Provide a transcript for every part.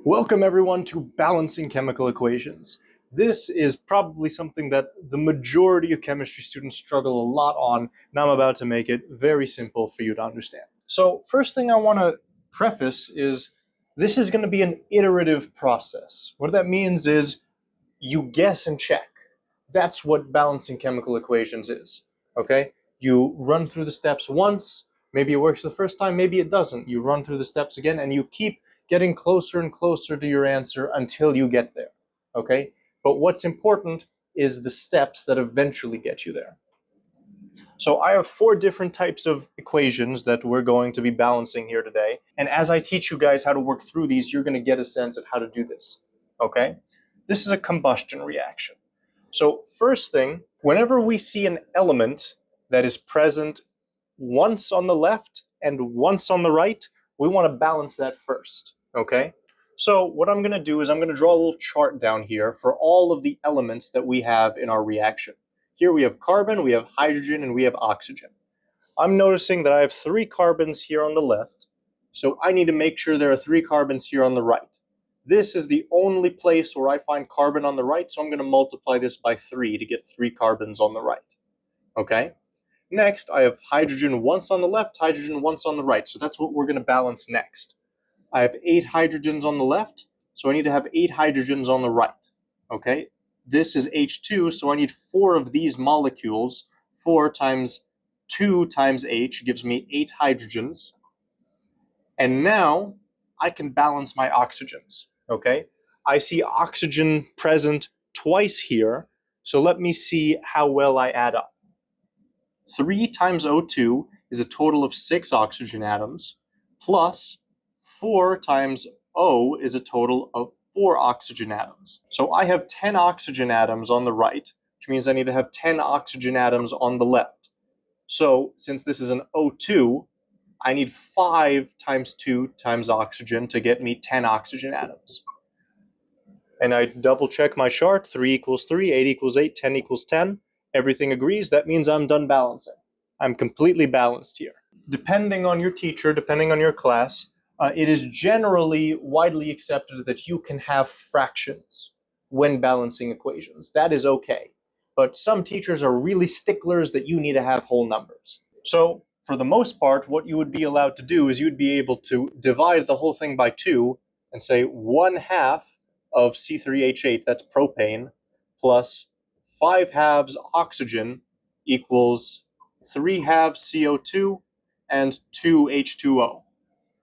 Welcome everyone to Balancing Chemical Equations. This is probably something that the majority of chemistry students struggle a lot on, and I'm about to make it very simple for you to understand. So first thing I want to preface is this is going to be an iterative process. What that means is you guess and check. That's what balancing chemical equations is, okay? You run through the steps once, maybe it works the first time, maybe it doesn't. You run through the steps again and you keep getting closer and closer to your answer until you get there, okay? But what's important is the steps that eventually get you there. So I have 4 different types of equations that we're going to be balancing here today. And as I teach you guys how to work through these, you're going to get a sense of how to do this, okay? This is a combustion reaction. So first thing, whenever we see an element that is present once on the left and once on the right, we want to balance that first, okay? So what I'm going to do is I'm going to draw a little chart down here for all of the elements that we have in our reaction. Here we have carbon, we have hydrogen, and we have oxygen. I'm noticing that I have 3 carbons here on the left, so I need to make sure there are 3 carbons here on the right. This is the only place where I find carbon on the right, so I'm going to multiply this by 3 to get 3 carbons on the right. Okay? Next, I have hydrogen once on the left, hydrogen once on the right, so that's what we're going to balance next. I have 8 hydrogens on the left, so I need to have 8 hydrogens on the right. Okay? This is H2, so I need 4 of these molecules. 4 times 2 times H gives me 8 hydrogens. And now I can balance my oxygens. Okay, I see oxygen present twice here, so let me see how well I add up. 3 times O2 is a total of 6 oxygen atoms, plus 4 times O is a total of 4 oxygen atoms. So I have 10 oxygen atoms on the right, which means I need to have 10 oxygen atoms on the left. So since this is an O2, I need 5 times 2 times oxygen to get me 10 oxygen atoms. And I double check my chart, 3 equals 3, 8 equals 8, 10 equals 10. Everything agrees, that means I'm done balancing. I'm completely balanced here. Depending on your teacher, depending on your class, it is generally widely accepted that you can have fractions when balancing equations. That is okay. But some teachers are really sticklers that you need to have whole numbers. So for the most part, what you would be allowed to do is you'd be able to divide the whole thing by 2 and say 1/2 of C3H8, that's propane, plus 5/2 oxygen equals 3/2 CO2 and 2 H2O.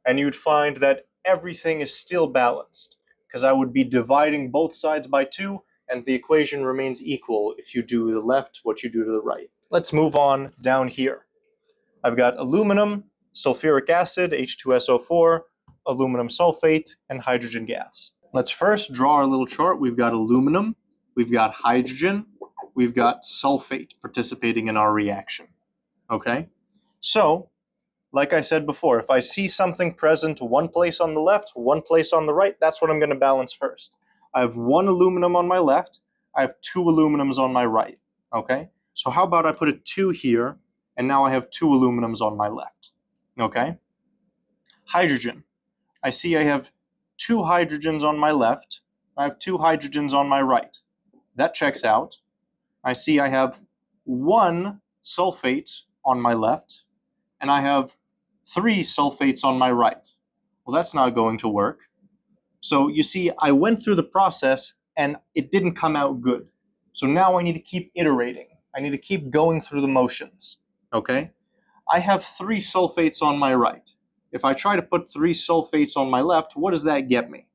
And you'd find that everything is still balanced, because I would be dividing both sides by 2, and the equation remains equal if you do the left what you do to the right. Let's move on down here. I've got aluminum, sulfuric acid, H2SO4, aluminum sulfate, and hydrogen gas. Let's first draw our little chart. We've got aluminum, we've got hydrogen, we've got sulfate participating in our reaction. Okay? So, like I said before, if I see something present one place on the left, one place on the right, that's what I'm going to balance first. I have 1 aluminum on my left, I have 2 aluminums on my right. Okay? So how about I put a 2 here, and now I have 2 aluminums on my left. Okay? Hydrogen. I see I have 2 hydrogens on my left. I have 2 hydrogens on my right. That checks out. I see I have 1 sulfate on my left, and I have 3 sulfates on my right. Well, that's not going to work. So you see, I went through the process, and it didn't come out good. So now I need to keep iterating. I need to keep going through the motions. Okay? I have 3 sulfates on my right. If I try to put 3 sulfates on my left, what does that get me?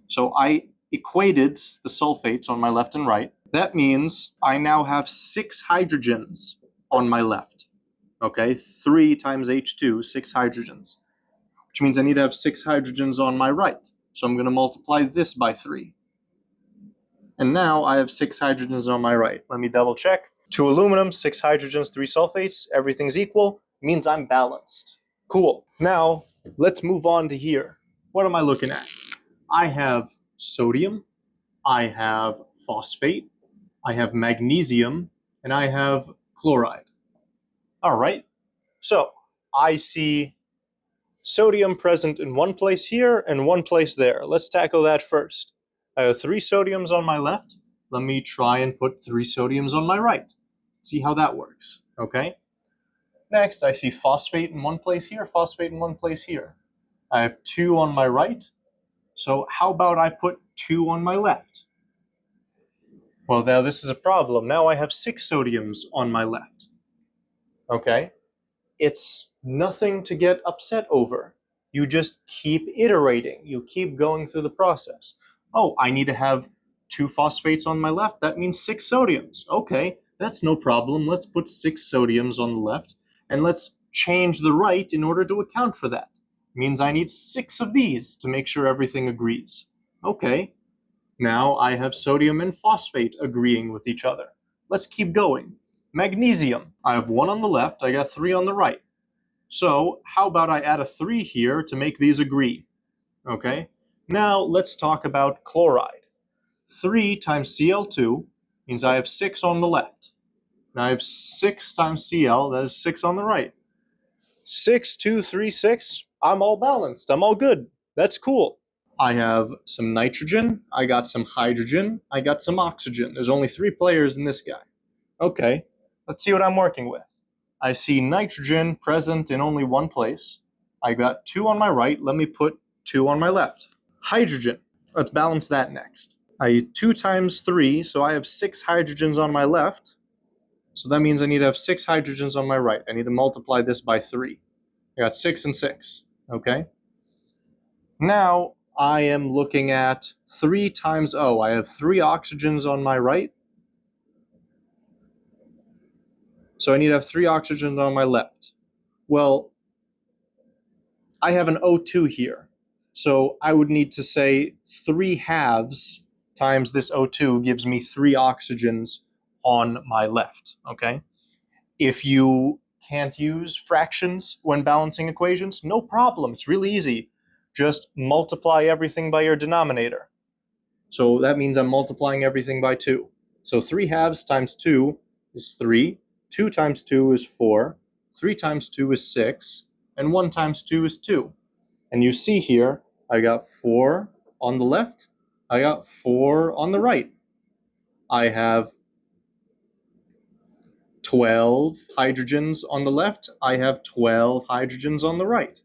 So I equated the sulfates on my left and right. That means I now have 6 hydrogens on my left. Okay, 3 times H2, 6 hydrogens. Which means I need to have 6 hydrogens on my right. So I'm going to multiply this by 3. And now I have 6 hydrogens on my right. Let me double check. 2 aluminum, 6 hydrogens, 3 sulfates, everything's equal, means I'm balanced. Cool. Now, let's move on to here. What am I looking at? I have sodium, I have phosphate, I have magnesium, and I have chloride. All right. So, I see Sodium present in one place here and one place there. Let's tackle that first. I have 3 sodiums on my left. Let me try and put 3 sodiums on my right. See how that works, okay? Next, I see phosphate in one place here, phosphate in one place here. I have 2 on my right, so how about I put 2 on my left? Well, now this is a problem. Now I have 6 sodiums on my left, okay? It's nothing to get upset over. You just keep iterating. You keep going through the process. Oh, I need to have 2 phosphates on my left. That means 6 sodiums. Okay, that's no problem. Let's put 6 sodiums on the left, and let's change the right in order to account for that. It means I need 6 of these to make sure everything agrees. Okay, now I have sodium and phosphate agreeing with each other. Let's keep going. Magnesium. I have 1 on the left, I got 3 on the right. So how about I add a 3 here to make these agree? Okay, now let's talk about chloride. 3 times Cl2 means I have 6 on the left. Now I have 6 times Cl, that is 6 on the right. 6, 2, 3, 6, I'm all balanced, I'm all good. That's cool. I have some nitrogen, I got some hydrogen, I got some oxygen. There's only 3 players in this guy. Okay, let's see what I'm working with. I see nitrogen present in only one place. I got 2 on my right, let me put 2 on my left. Hydrogen, let's balance that next. 2 times 3, so I have 6 hydrogens on my left. So that means I need to have 6 hydrogens on my right. I need to multiply this by 3. I got 6 and 6, okay? Now I am looking at 3 times O. I have 3 oxygens on my right. So I need to have 3 oxygens on my left. Well, I have an O2 here. So I would need to say 3 halves times this O2 gives me 3 oxygens on my left, okay? If you can't use fractions when balancing equations, no problem, it's really easy. Just multiply everything by your denominator. So that means I'm multiplying everything by 2. So 3 halves times 2 is 3, 2 times 2 is 4, 3 times 2 is 6, and 1 times 2 is 2. And you see here, I got 4 on the left, I got 4 on the right. I have 12 hydrogens on the left, I have 12 hydrogens on the right.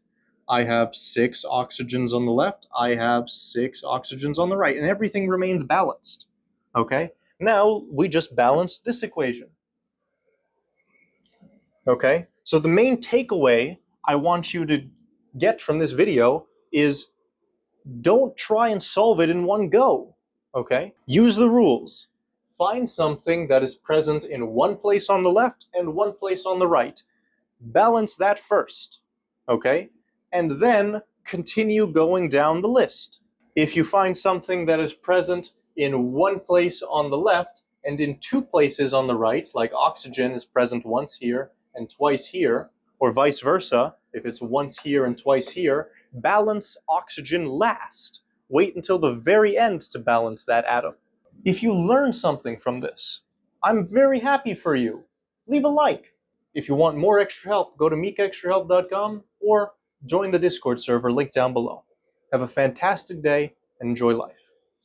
I have 6 oxygens on the left, I have 6 oxygens on the right, and everything remains balanced. Okay? Now we just balanced this equation. Okay? So the main takeaway I want you to get from this video is don't try and solve it in one go. Okay? Use the rules. Find something that is present in one place on the left and one place on the right. Balance that first, okay? And then continue going down the list. If you find something that is present in one place on the left and in 2 places on the right, like oxygen is present once here and twice here, or vice versa, if it's once here and twice here, balance oxygen last. Wait until the very end to balance that atom. If you learned something from this, I'm very happy for you. Leave a like. If you want more extra help, go to meekextrahelp.com or join the Discord server linked down below. Have a fantastic day and enjoy life.